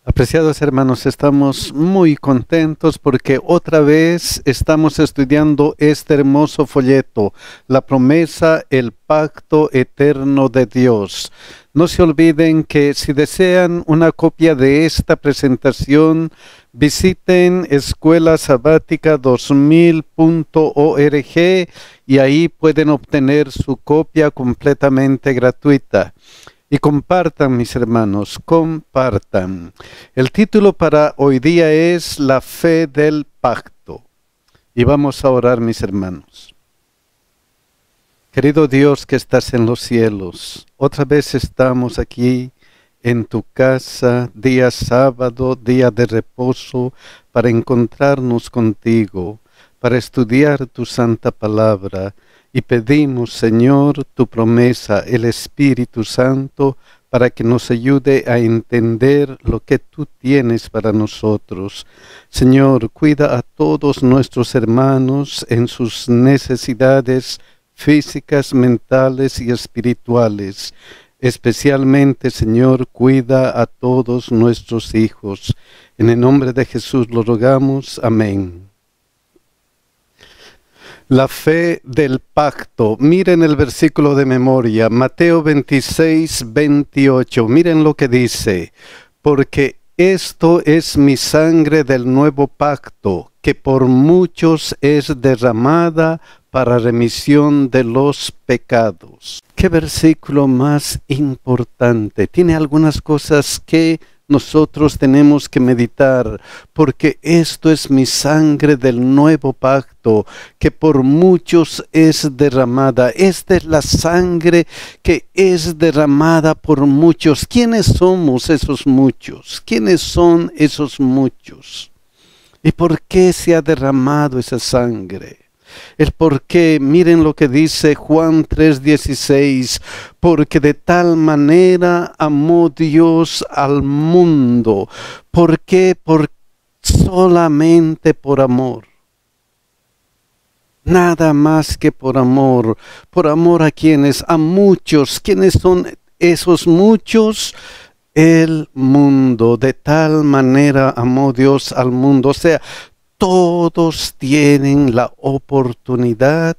Apreciados hermanos, estamos muy contentos porque otra vez estamos estudiando este hermoso folleto, la promesa, el pacto eterno de Dios. No se olviden que si desean una copia de esta presentación, visiten escuelasabática2000.org y ahí pueden obtener su copia completamente gratuita. Y compartan, mis hermanos, compartan. El título para hoy día es La fe del pacto. Y vamos a orar, mis hermanos. Querido Dios que estás en los cielos, otra vez estamos aquí en tu casa, día sábado, día de reposo, para encontrarnos contigo, para estudiar tu santa palabra. Y pedimos, Señor, tu promesa, el Espíritu Santo, para que nos ayude a entender lo que tú tienes para nosotros. Señor, cuida a todos nuestros hermanos en sus necesidades físicas, mentales y espirituales. Especialmente, Señor, cuida a todos nuestros hijos. En el nombre de Jesús lo rogamos. Amén. La fe del pacto. Miren el versículo de memoria, Mateo 26, 28. Miren lo que dice. Porque esto es mi sangre del nuevo pacto, que por muchos es derramada para remisión de los pecados. ¿Qué versículo más importante? Tiene algunas cosas que nosotros tenemos que meditar, porque esto es mi sangre del nuevo pacto, que por muchos es derramada. Esta es la sangre que es derramada por muchos. ¿Quiénes somos esos muchos? ¿Quiénes son esos muchos? ¿Y por qué se ha derramado esa sangre? El por qué, miren lo que dice Juan 3:16, porque de tal manera amó Dios al mundo. ¿Por qué? Solamente por amor. Nada más que por amor. ¿Por amor a quiénes? A muchos. ¿Quiénes son esos muchos? El mundo. De tal manera amó Dios al mundo. O sea, todos tienen la oportunidad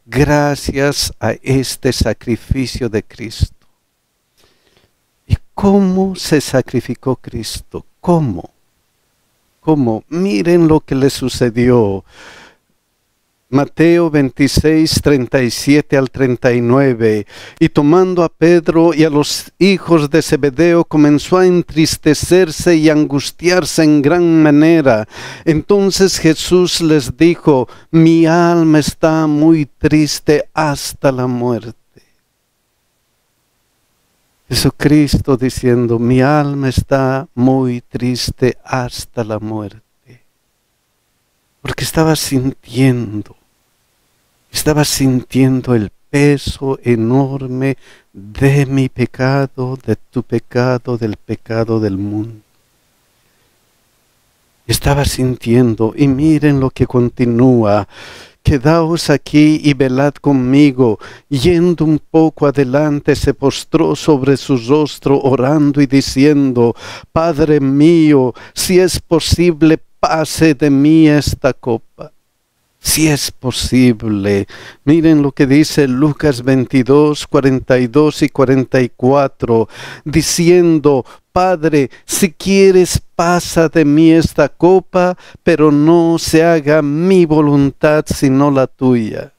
gracias a este sacrificio de Cristo. ¿Y cómo se sacrificó Cristo? ¿Cómo? ¿Cómo? Miren lo que le sucedió. Mateo 26, 37 al 39. Y tomando a Pedro y a los hijos de Zebedeo, comenzó a entristecerse y angustiarse en gran manera. Entonces Jesús les dijo: mi alma está muy triste hasta la muerte. Jesucristo diciendo: mi alma está muy triste hasta la muerte. Porque estaba sintiendo el peso enorme de mi pecado, de tu pecado, del pecado del mundo. Estaba sintiendo, y miren lo que continúa. Quedaos aquí y velad conmigo. Yendo un poco adelante, se postró sobre su rostro, orando y diciendo: Padre mío, si es posible, pase de mí esta copa. Si es posible. Miren lo que dice Lucas 22, 42 y 44, diciendo: Padre, si quieres, pasa de mí esta copa, pero no se haga mi voluntad sino la tuya.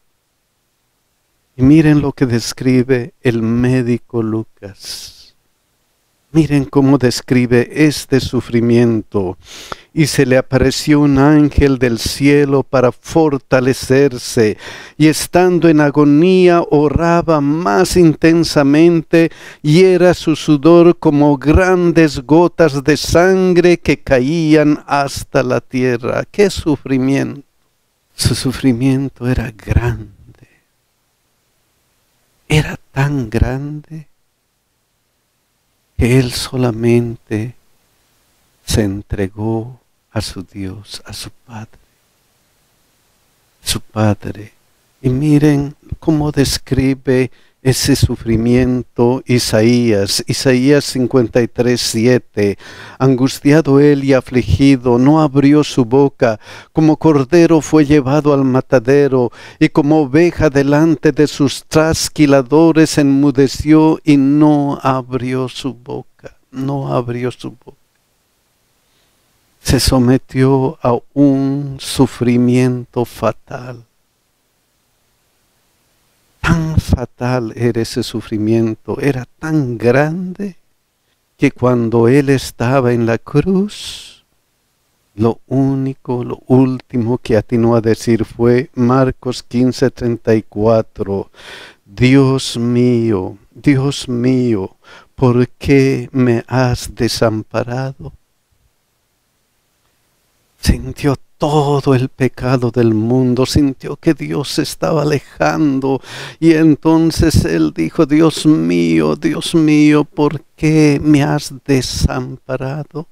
Y miren lo que describe el médico Lucas. Miren cómo describe este sufrimiento. Y se le apareció un ángel del cielo para fortalecerse, y estando en agonía oraba más intensamente, y era su sudor como grandes gotas de sangre que caían hasta la tierra. ¡Qué sufrimiento! Su sufrimiento era grande. Era tan grande que él solamente se entregó a su Dios, a su Padre. Su Padre. Y miren cómo describe ese sufrimiento, Isaías 53:7, angustiado él y afligido, no abrió su boca, como cordero fue llevado al matadero, y como oveja delante de sus trasquiladores enmudeció y no abrió su boca, no abrió su boca. Se sometió a un sufrimiento fatal. Tan fatal era ese sufrimiento, era tan grande, que cuando Él estaba en la cruz, lo último que atinó a decir fue Marcos 15:34, Dios mío, ¿por qué me has desamparado? Sintió todo el pecado del mundo, sintió que Dios se estaba alejando, y entonces él dijo, Dios mío, ¿por qué me has desamparado?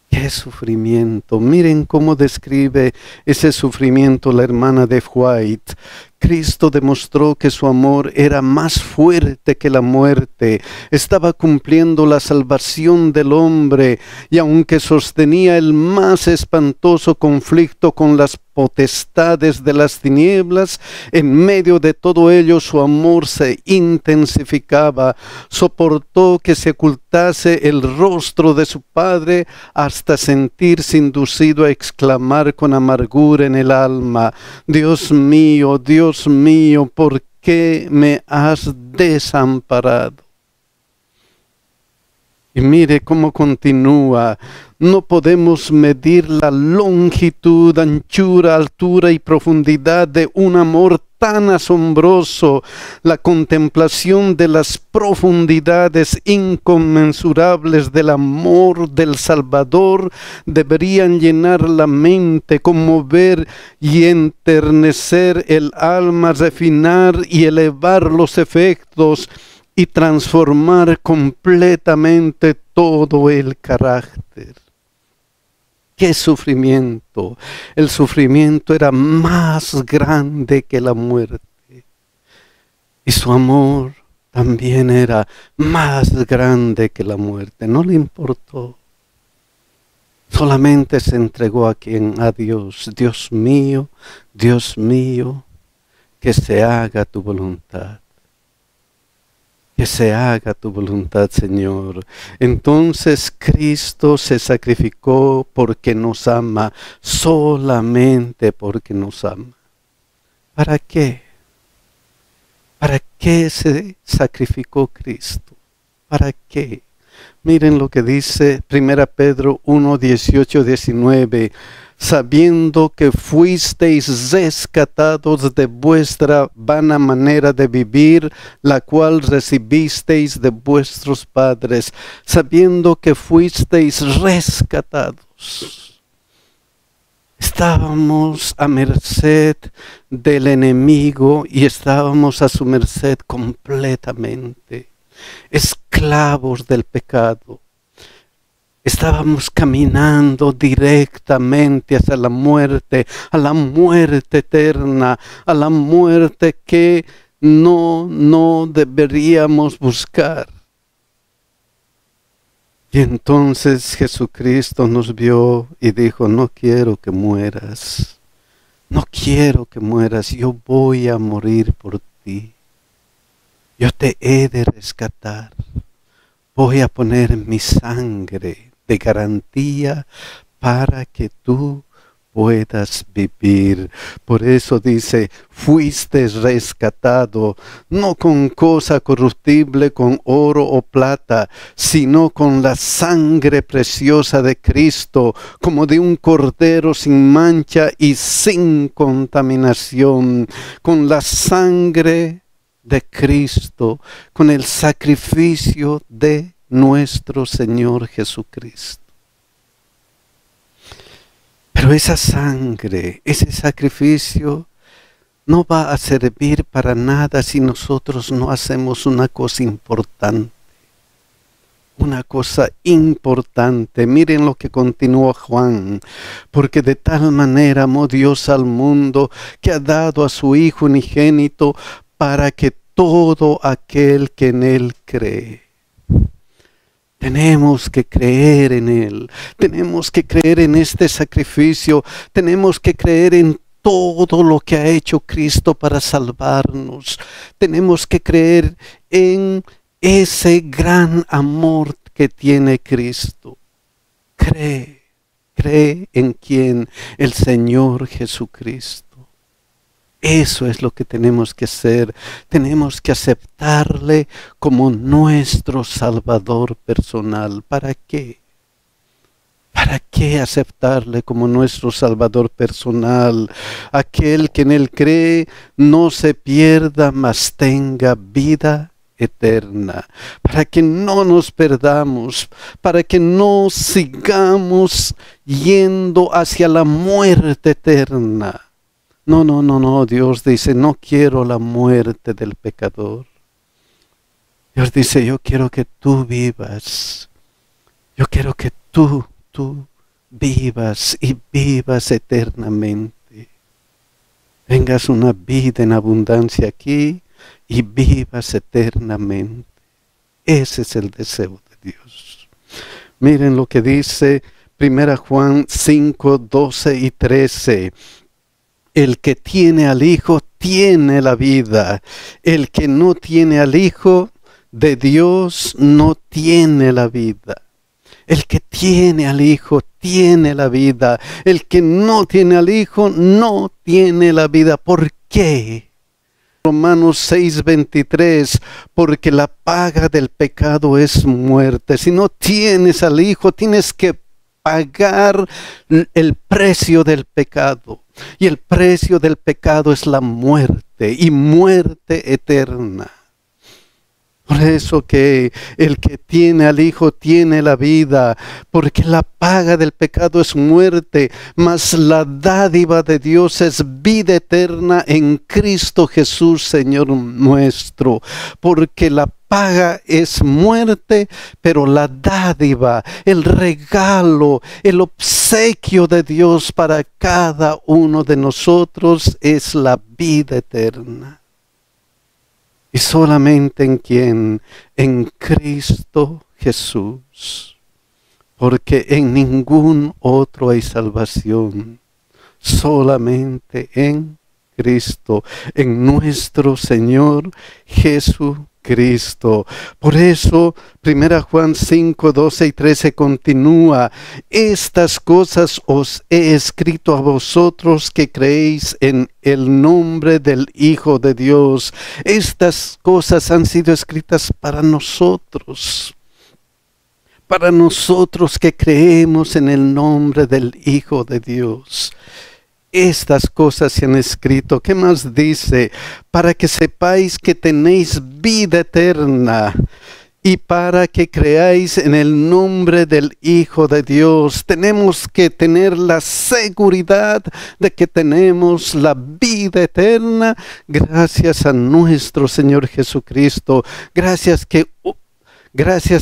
¡Qué sufrimiento! Miren cómo describe ese sufrimiento la hermana de White. Cristo demostró que su amor era más fuerte que la muerte. Estaba cumpliendo la salvación del hombre, y aunque sostenía el más espantoso conflicto con las potestades de las tinieblas, en medio de todo ello su amor se intensificaba. Soportó que se ocultase el rostro de su Padre hasta sentirse inducido a exclamar con amargura en el alma, Dios mío, ¿por qué me has desamparado? Y mire cómo continúa. No podemos medir la longitud, anchura, altura y profundidad de un amor tan asombroso. La contemplación de las profundidades inconmensurables del amor del Salvador deberían llenar la mente, conmover y enternecer el alma, refinar y elevar los efectos y transformar completamente todo el carácter. ¡Qué sufrimiento! El sufrimiento era más grande que la muerte. Y su amor también era más grande que la muerte. No le importó. Solamente se entregó a Dios. Dios mío, que se haga tu voluntad. Que se haga tu voluntad, Señor. Entonces Cristo se sacrificó porque nos ama, solamente porque nos ama. ¿Para qué? ¿Para qué se sacrificó Cristo? ¿Para qué? Miren lo que dice 1 Pedro 1, 18, 19. Sabiendo que fuisteis rescatados de vuestra vana manera de vivir, la cual recibisteis de vuestros padres, sabiendo que fuisteis rescatados. Estábamos a merced del enemigo y estábamos a su merced completamente, esclavos del pecado. Estábamos caminando directamente hacia la muerte, a la muerte eterna, a la muerte que no deberíamos buscar. Y entonces Jesucristo nos vio y dijo, no quiero que mueras, yo voy a morir por ti. Yo te he de rescatar, voy a poner mi sangre de garantía para que tú puedas vivir. Por eso dice, fuiste rescatado, no con cosa corruptible, con oro o plata, sino con la sangre preciosa de Cristo, como de un cordero sin mancha y sin contaminación, con la sangre de Cristo, con el sacrificio de nuestro Señor Jesucristo. Pero esa sangre, ese sacrificio no va a servir para nada si nosotros no hacemos una cosa importante. Una cosa importante. Miren lo que continúa Juan. Porque de tal manera amó Dios al mundo que ha dado a su Hijo unigénito para que todo aquel que en Él cree. Tenemos que creer en Él, tenemos que creer en este sacrificio, tenemos que creer en todo lo que ha hecho Cristo para salvarnos. Tenemos que creer en ese gran amor que tiene Cristo. Cree en quien, el Señor Jesucristo. Eso es lo que tenemos que hacer. Tenemos que aceptarle como nuestro Salvador personal. ¿Para qué? ¿Para qué aceptarle como nuestro Salvador personal? Aquel que en Él cree no se pierda, mas tenga vida eterna. Para que no nos perdamos, para que no sigamos yendo hacia la muerte eterna. No, Dios dice, no quiero la muerte del pecador. Dios dice, yo quiero que tú vivas. Yo quiero que tú vivas y vivas eternamente. Tengas una vida en abundancia aquí y vivas eternamente. Ese es el deseo de Dios. Miren lo que dice 1 Juan 5, 12 y 13. El que tiene al Hijo tiene la vida. El que no tiene al Hijo de Dios no tiene la vida. El que tiene al Hijo tiene la vida. El que no tiene al Hijo no tiene la vida. ¿Por qué? Romanos 6:23, porque la paga del pecado es muerte. Si no tienes al Hijo, tienes que pagar el precio del pecado. Y el precio del pecado es la muerte, y muerte eterna. Por eso que el que tiene al Hijo tiene la vida, porque la paga del pecado es muerte, mas la dádiva de Dios es vida eterna en Cristo Jesús, Señor nuestro. Porque la paga es muerte, pero la dádiva, el regalo, el obsequio de Dios para cada uno de nosotros es la vida eterna. Y solamente en quien, en Cristo Jesús, porque en ningún otro hay salvación, solamente en Cristo, en nuestro Señor Jesucristo. Por eso 1 Juan 5, 12 y 13 continúa: estas cosas os he escrito a vosotros que creéis en el nombre del Hijo de Dios. Estas cosas han sido escritas para nosotros que creemos en el nombre del Hijo de Dios. Estas cosas se han escrito. ¿Qué más dice? Para que sepáis que tenéis vida eterna y para que creáis en el nombre del Hijo de Dios. Tenemos que tener la seguridad de que tenemos la vida eterna gracias a nuestro Señor Jesucristo. Gracias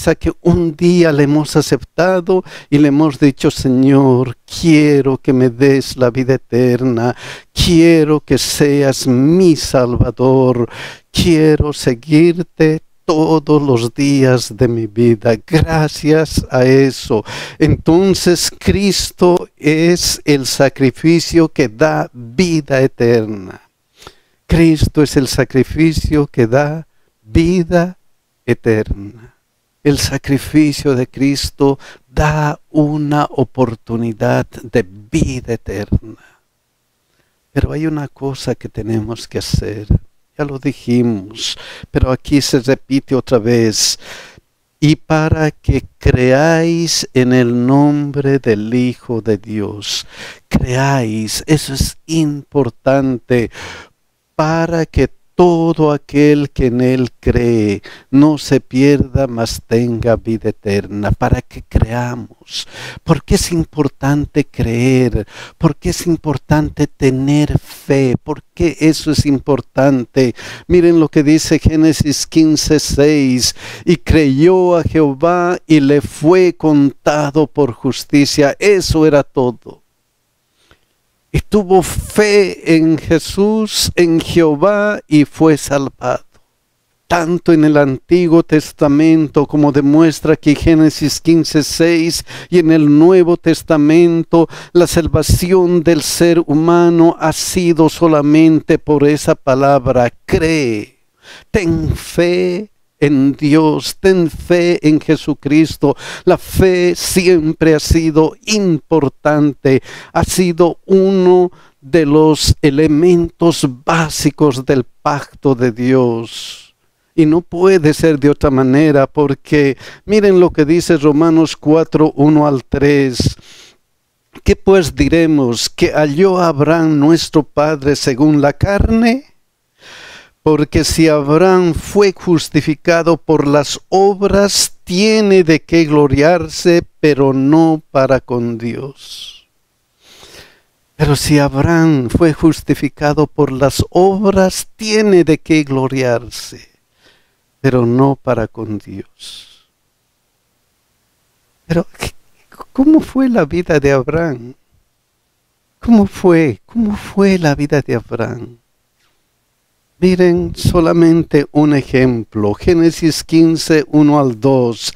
a que un día le hemos aceptado y le hemos dicho: Señor, quiero que me des la vida eterna, quiero que seas mi Salvador, quiero seguirte todos los días de mi vida. Gracias a eso, entonces Cristo es el sacrificio que da vida eterna. Cristo es el sacrificio que da vida eterna. El sacrificio de Cristo da una oportunidad de vida eterna. Pero hay una cosa que tenemos que hacer. Ya lo dijimos, pero aquí se repite otra vez. Y para que creáis en el nombre del Hijo de Dios. Creáis, eso es importante. Para que todo aquel que en Él cree no se pierda, mas tenga vida eterna. Para que creamos. ¿Por qué es importante creer? ¿Por qué es importante tener fe? ¿Por qué eso es importante? Miren lo que dice Génesis 15:6. Y creyó a Jehová y le fue contado por justicia. Eso era todo. y tuvo fe en Jesús, en Jehová, y fue salvado. Tanto en el Antiguo Testamento, como demuestra aquí Génesis 15:6, y en el Nuevo Testamento, la salvación del ser humano ha sido solamente por esa palabra: cree, ten fe en Dios, ten fe en Jesucristo. La fe siempre ha sido importante, ha sido uno de los elementos básicos del pacto de Dios. Y no puede ser de otra manera, porque miren lo que dice Romanos 4, 1 al 3. ¿Qué pues diremos? ¿Que halló Abraham nuestro padre según la carne? Porque si Abraham fue justificado por las obras, tiene de qué gloriarse, pero no para con Dios. Pero si Abraham fue justificado por las obras, tiene de qué gloriarse, pero no para con Dios. Pero, ¿cómo fue la vida de Abraham? ¿Cómo fue la vida de Abraham? Miren solamente un ejemplo, Génesis 15, 1 al 2.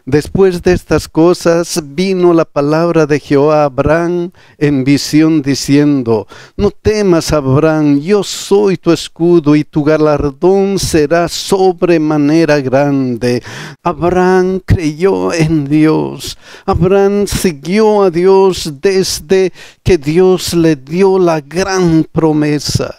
Después de estas cosas vino la palabra de Jehová a Abraham en visión diciendo: no temas, Abraham, yo soy tu escudo y tu galardón será sobremanera grande. Abraham creyó en Dios. Abraham siguió a Dios desde que Dios le dio la gran promesa.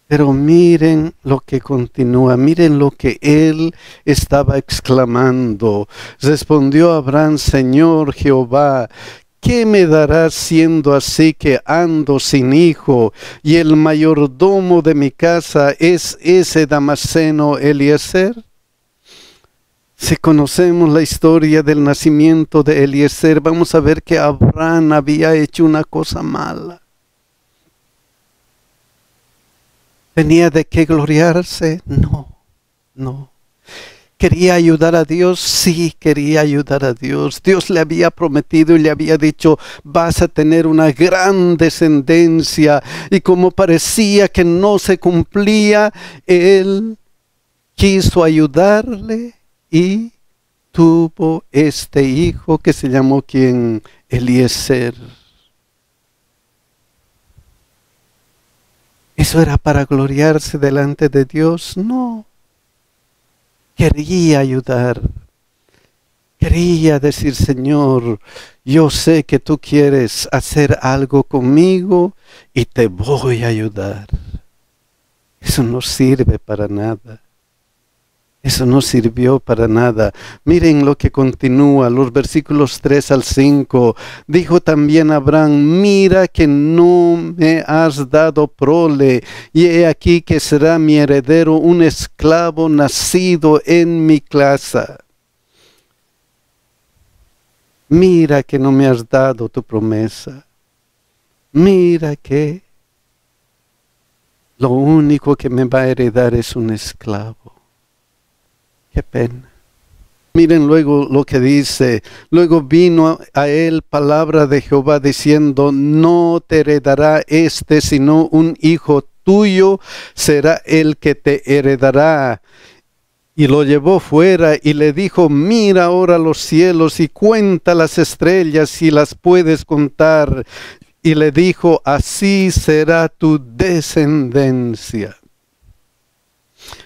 Pero miren lo que continúa, miren lo que él estaba exclamando. Respondió Abraham: Señor Jehová, ¿qué me darás siendo así que ando sin hijo, y el mayordomo de mi casa es ese Damaseno Eliezer? Si conocemos la historia del nacimiento de Eliezer, vamos a ver que Abraham había hecho una cosa mala. ¿Tenía de qué gloriarse? No. ¿Quería ayudar a Dios? Sí, quería ayudar a Dios. Dios le había prometido y le había dicho: vas a tener una gran descendencia. Y como parecía que no se cumplía, él quiso ayudarle y tuvo este hijo que se llamó ¿quién? Eliezer. ¿Eso era para gloriarse delante de Dios? No. Quería ayudar. Quería decir: Señor, yo sé que tú quieres hacer algo conmigo y te voy a ayudar. Eso no sirve para nada. Eso no sirvió para nada. Miren lo que continúa, los versículos 3 al 5. Dijo también Abraham: mira que no me has dado prole, y he aquí que será mi heredero un esclavo nacido en mi casa. Mira que no me has dado tu promesa. Mira que lo único que me va a heredar es un esclavo. Qué pena. Miren luego lo que dice: luego vino a él palabra de Jehová diciendo: no te heredará sino un hijo tuyo será el que te heredará. Y lo llevó fuera y le dijo: mira ahora los cielos y cuenta las estrellas si las puedes contar. Y le dijo: así será tu descendencia.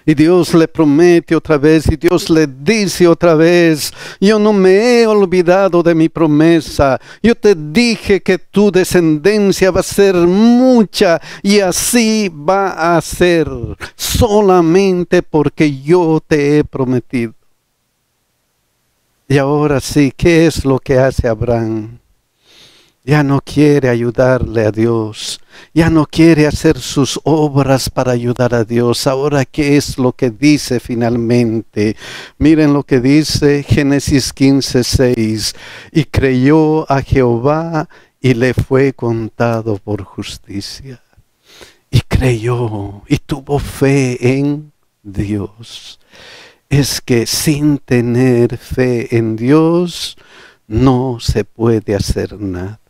Y Dios le promete otra vez, y Dios le dice otra vez: yo no me he olvidado de mi promesa. Yo te dije que tu descendencia va a ser mucha, y así va a ser, solamente porque yo te he prometido. Y ahora sí, ¿qué es lo que hace Abraham? Ya no quiere ayudarle a Dios. Ya no quiere hacer sus obras para ayudar a Dios. Ahora, ¿qué es lo que dice finalmente? Miren lo que dice Génesis 15:6. Y creyó a Jehová y le fue contado por justicia. Y creyó y tuvo fe en Dios. Es que sin tener fe en Dios no se puede hacer nada.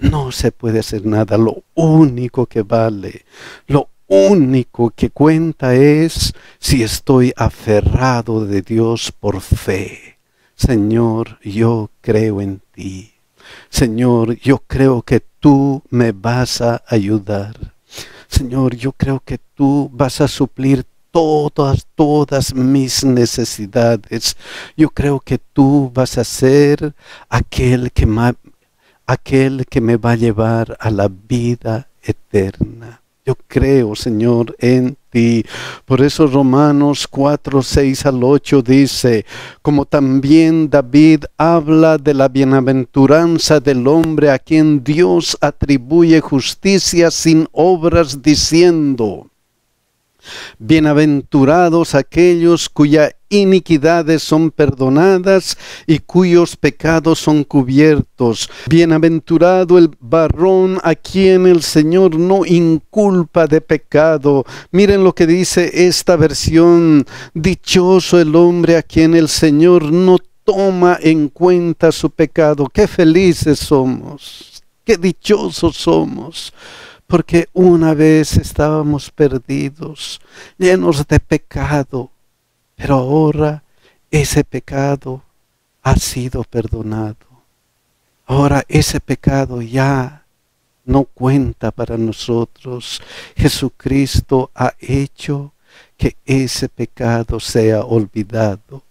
no se puede hacer nada. Lo único que vale, lo único que cuenta es si estoy aferrado de Dios por fe. Señor, yo creo en ti. Señor, yo creo que tú me vas a ayudar. Señor, yo creo que tú vas a suplir todas mis necesidades. Yo creo que tú vas a ser aquel que me va a llevar a la vida eterna. Yo creo, Señor, en ti. Por eso Romanos 4, 6 al 8 dice, como también David habla de la bienaventuranza del hombre a quien Dios atribuye justicia sin obras, diciendo, bienaventurados aquellos cuyas iniquidades son perdonadas y cuyos pecados son cubiertos. Bienaventurado el varón a quien el Señor no inculpa de pecado. Miren lo que dice esta versión. Dichoso el hombre a quien el Señor no toma en cuenta su pecado. Qué felices somos, qué dichosos somos. Porque una vez estábamos perdidos, llenos de pecado, pero ahora ese pecado ha sido perdonado. Ahora ese pecado ya no cuenta para nosotros. Jesucristo ha hecho que ese pecado sea olvidado.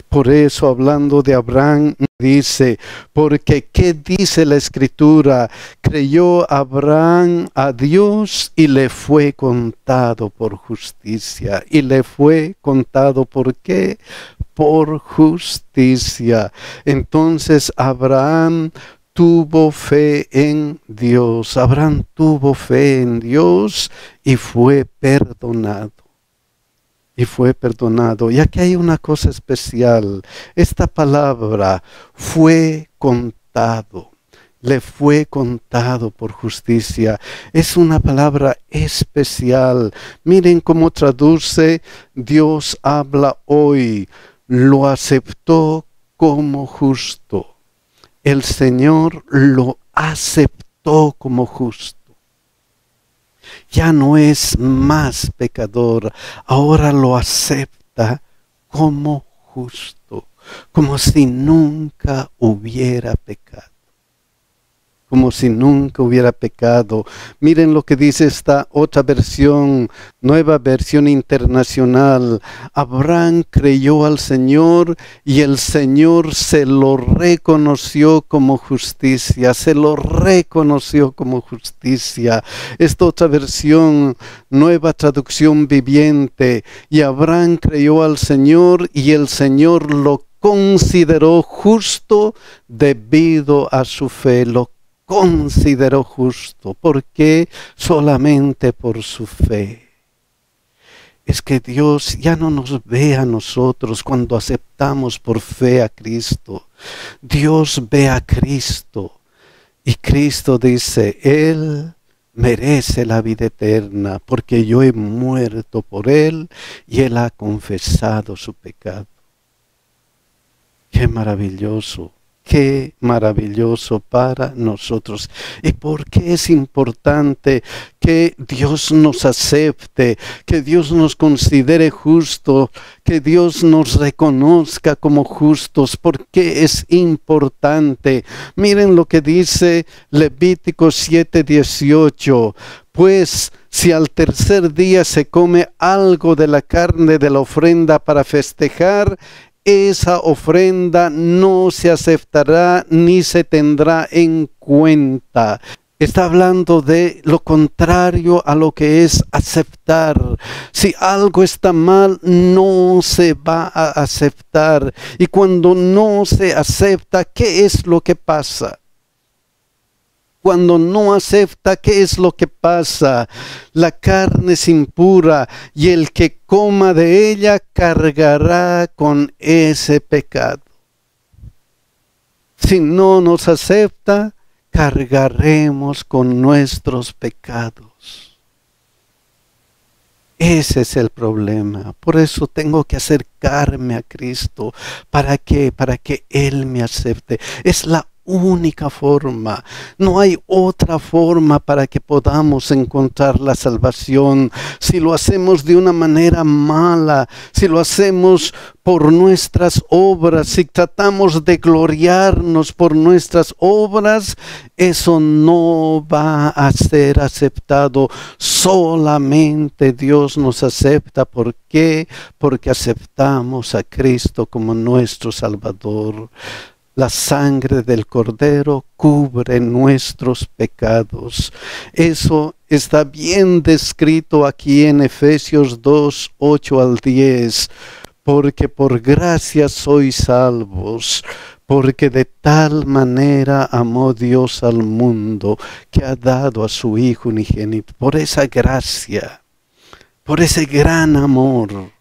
Por eso, hablando de Abraham, dice, porque ¿qué dice la Escritura? Creyó Abraham a Dios y le fue contado por justicia. Y le fue contado, ¿por qué? Por justicia. Entonces Abraham tuvo fe en Dios. Abraham tuvo fe en Dios y fue perdonado. Y fue perdonado. Y aquí hay una cosa especial. Esta palabra fue contado. Le fue contado por justicia. Es una palabra especial. Miren cómo traduce Dios habla hoy. Lo aceptó como justo. El Señor lo aceptó como justo. Ya no es más pecador, ahora lo acepta como justo, como si nunca hubiera pecado. Como si nunca hubiera pecado. Miren lo que dice esta otra versión, nueva versión internacional. Abraham creyó al Señor y el Señor se lo reconoció como justicia. Se lo reconoció como justicia. Esta otra versión, nueva traducción viviente. Y Abraham creyó al Señor y el Señor lo consideró justo debido a su fe. Lo consideró justo. ¿Por qué? Solamente por su fe. Es que Dios ya no nos ve a nosotros cuando aceptamos por fe a Cristo. Dios ve a Cristo. Y Cristo dice, Él merece la vida eterna porque yo he muerto por Él y Él ha confesado su pecado. ¡Qué maravilloso! Qué maravilloso para nosotros. ¿Y por qué es importante que Dios nos acepte, que Dios nos considere justos, que Dios nos reconozca como justos? ¿Por qué es importante? Miren lo que dice Levítico 7:18. Pues si al tercer día se come algo de la carne de la ofrenda para festejar, esa ofrenda no se aceptará ni se tendrá en cuenta. Está hablando de lo contrario a lo que es aceptar. Si algo está mal, no se va a aceptar. Y cuando no se acepta, ¿qué es lo que pasa? Cuando no acepta, ¿qué es lo que pasa? La carne es impura y el que coma de ella cargará con ese pecado. Si no nos acepta, cargaremos con nuestros pecados. Ese es el problema. Por eso tengo que acercarme a Cristo. ¿Para qué? Para que Él me acepte. Es la única forma. No hay otra forma para que podamos encontrar la salvación. Si lo hacemos de una manera mala, si lo hacemos por nuestras obras, si tratamos de gloriarnos por nuestras obras, eso no va a ser aceptado. Solamente Dios nos acepta. ¿Por qué? Porque aceptamos a Cristo como nuestro Salvador. La sangre del Cordero cubre nuestros pecados. Eso está bien descrito aquí en Efesios 2, 8 al 10. Porque por gracia sois salvos, porque de tal manera amó Dios al mundo, que ha dado a su Hijo unigénito. Por esa gracia, por ese gran amor,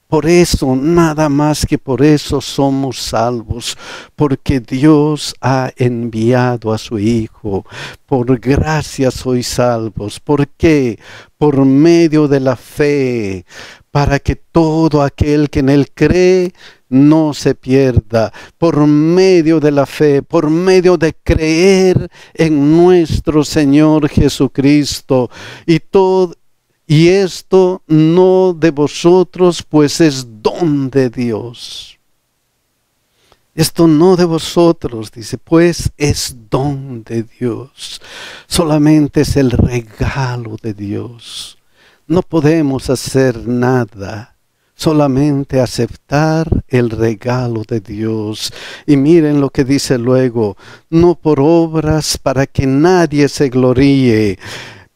por eso, nada más que por eso somos salvos, porque Dios ha enviado a su Hijo. Por gracia sois salvos. ¿Por qué? Por medio de la fe, para que todo aquel que en Él cree no se pierda. Por medio de la fe, por medio de creer en nuestro Señor Jesucristo. Y esto no de vosotros, pues es don de Dios. Esto no de vosotros, dice, pues es don de Dios. Solamente es el regalo de Dios. No podemos hacer nada, solamente aceptar el regalo de Dios. Y miren lo que dice luego, no por obras para que nadie se gloríe.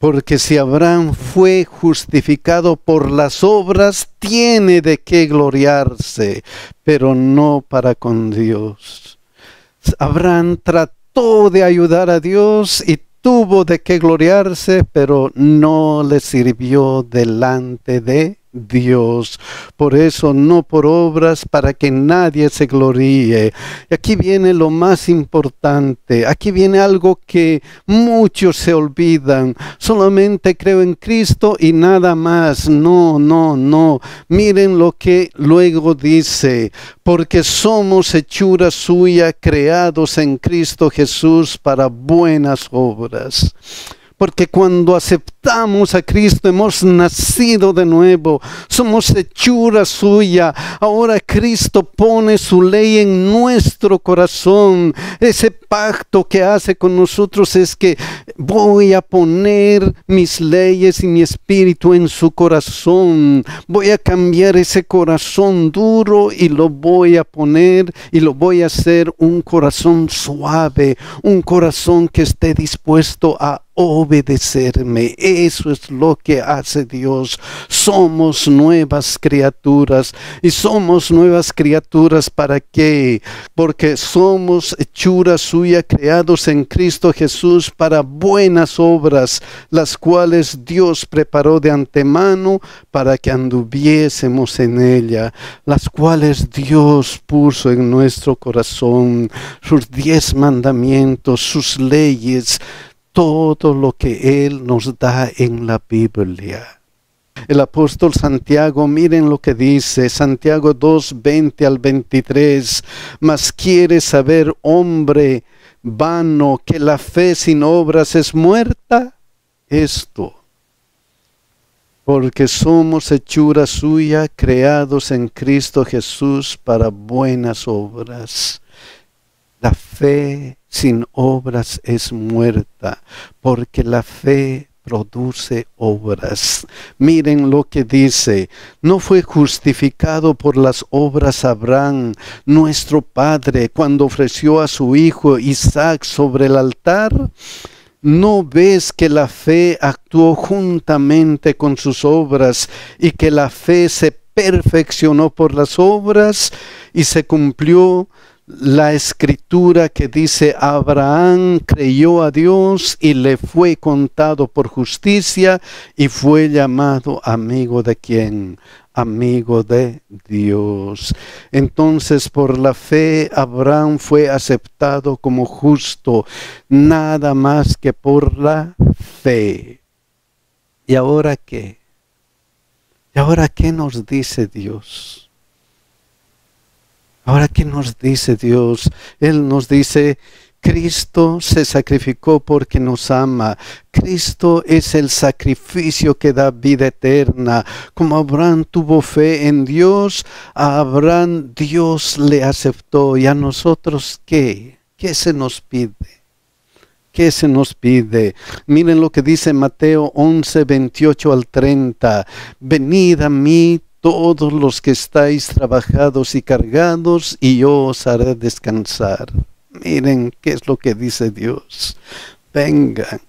Porque si Abraham fue justificado por las obras, tiene de qué gloriarse, pero no para con Dios. Abraham trató de ayudar a Dios y tuvo de qué gloriarse, pero no le sirvió delante de Dios. Por eso no por obras para que nadie se gloríe. Y aquí viene lo más importante. Aquí viene algo que muchos se olvidan. Solamente creo en Cristo y nada más. No, no, no. Miren lo que luego dice. Porque somos hechura suya, creados en Cristo Jesús para buenas obras. Porque cuando aceptamos a Cristo hemos nacido de nuevo, somos hechura suya. Ahora Cristo pone su ley en nuestro corazón. Ese pacto que hace con nosotros es que voy a poner mis leyes y mi espíritu en su corazón. Voy a cambiar ese corazón duro y lo voy a poner y lo voy a hacer un corazón suave, un corazón que esté dispuesto a obedecerme. Eso es lo que hace Dios. Somos nuevas criaturas. ¿Y somos nuevas criaturas para qué? Porque somos hechura suya, creados en Cristo Jesús para buenas obras, las cuales Dios preparó de antemano para que anduviésemos en ella, las cuales Dios puso en nuestro corazón, sus 10 mandamientos, sus leyes, todo lo que Él nos da en la Biblia. El apóstol Santiago, miren lo que dice, Santiago 2, 20 al 23. Mas quiere saber, hombre vano, que la fe sin obras es muerta. Esto, porque somos hechura suya, creados en Cristo Jesús para buenas obras. La fe sin obras es muerta, porque la fe produce obras. Miren lo que dice, no fue justificado por las obras Abraham, nuestro padre, cuando ofreció a su hijo Isaac sobre el altar. ¿No ves que la fe actuó juntamente con sus obras y que la fe se perfeccionó por las obras y se cumplió la escritura que dice, Abraham creyó a Dios y le fue contado por justicia y fue llamado amigo de ¿quién? Amigo de Dios. Entonces por la fe Abraham fue aceptado como justo, nada más que por la fe. ¿Y ahora qué? ¿Y ahora qué nos dice Dios? Ahora, ¿qué nos dice Dios? Él nos dice Cristo se sacrificó porque nos ama. Cristo es el sacrificio que da vida eterna. Como Abraham tuvo fe en Dios, a Abraham Dios le aceptó. ¿Y a nosotros qué? ¿Qué se nos pide? ¿Qué se nos pide? Miren lo que dice Mateo 11, 28 al 30. Venid a mí todos los que estáis trabajados y cargados, y yo os haré descansar. Miren qué es lo que dice Dios. Vengan.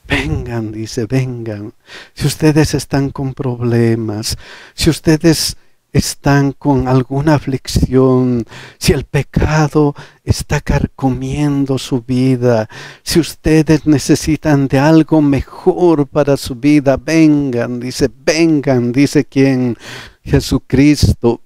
Vengan, dice, vengan. Si ustedes están con problemas, si ustedes están con alguna aflicción, si el pecado está carcomiendo su vida, si ustedes necesitan de algo mejor para su vida, vengan, dice quién, Jesucristo.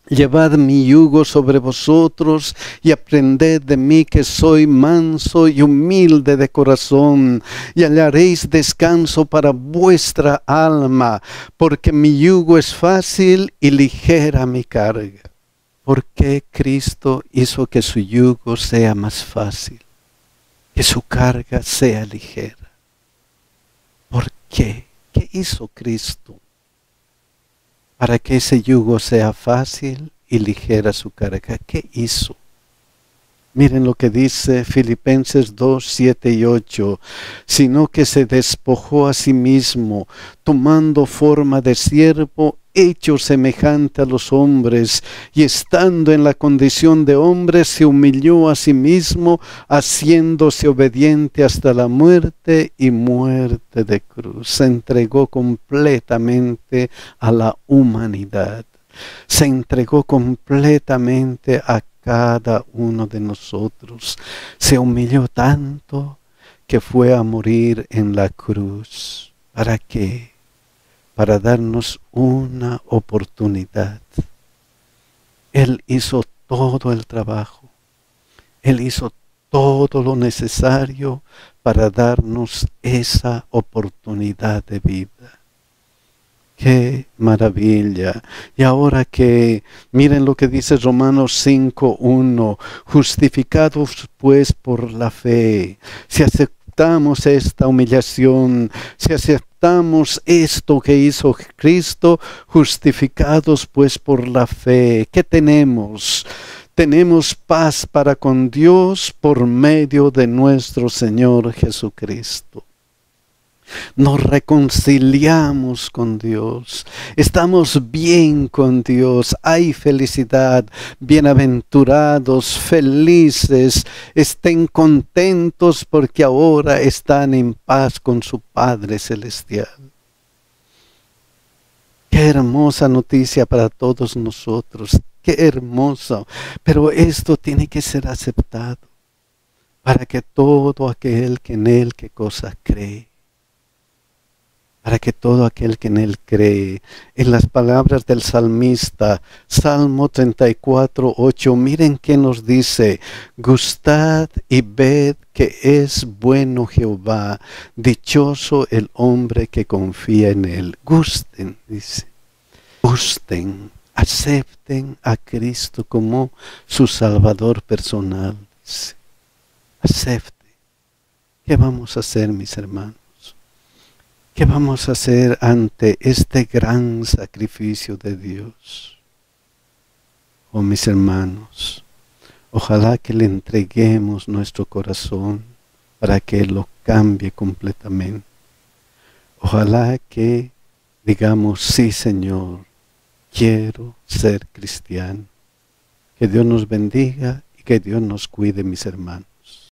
Llevad mi yugo sobre vosotros y aprended de mí, que soy manso y humilde de corazón, y hallaréis descanso para vuestra alma, porque mi yugo es fácil y ligera mi carga. ¿Por qué Cristo hizo que su yugo sea más fácil, que su carga sea ligera? ¿Por qué? ¿Qué hizo Cristo para que ese yugo sea fácil y ligera su carga? ¿Qué hizo? Miren lo que dice Filipenses 2, 7 y 8. Sino que se despojó a sí mismo, tomando forma de siervo, hecho semejante a los hombres, y estando en la condición de hombre, se humilló a sí mismo, haciéndose obediente hasta la muerte y muerte de cruz. Se entregó completamente a la humanidad. Se entregó completamente a cada uno de nosotros. Se humilló tanto que fue a morir en la cruz. ¿Para qué? Para darnos una oportunidad. Él hizo todo el trabajo. Él hizo todo lo necesario para darnos esa oportunidad de vida. ¡Qué maravilla! Y ahora que, miren lo que dice Romanos 5:1, justificados pues por la fe, si aceptamos esta humillación, si aceptamos esto que hizo Cristo, justificados pues por la fe, ¿qué tenemos? Tenemos paz para con Dios por medio de nuestro Señor Jesucristo. Nos reconciliamos con Dios, estamos bien con Dios, hay felicidad, bienaventurados, felices, estén contentos porque ahora están en paz con su Padre Celestial. Qué hermosa noticia para todos nosotros, qué hermoso, pero esto tiene que ser aceptado para que todo aquel que en Él, ¿qué cosa cree? Para que todo aquel que en Él cree, en las palabras del salmista, Salmo 34:8, miren qué nos dice: gustad y ved que es bueno Jehová, dichoso el hombre que confía en Él. Gusten, dice, gusten, acepten a Cristo como su Salvador personal. Dice. Acepten. ¿Qué vamos a hacer, mis hermanos? ¿Qué vamos a hacer ante este gran sacrificio de Dios? Oh, mis hermanos, ojalá que le entreguemos nuestro corazón para que Él lo cambie completamente. Ojalá que digamos, sí, Señor, quiero ser cristiano. Que Dios nos bendiga y que Dios nos cuide, mis hermanos.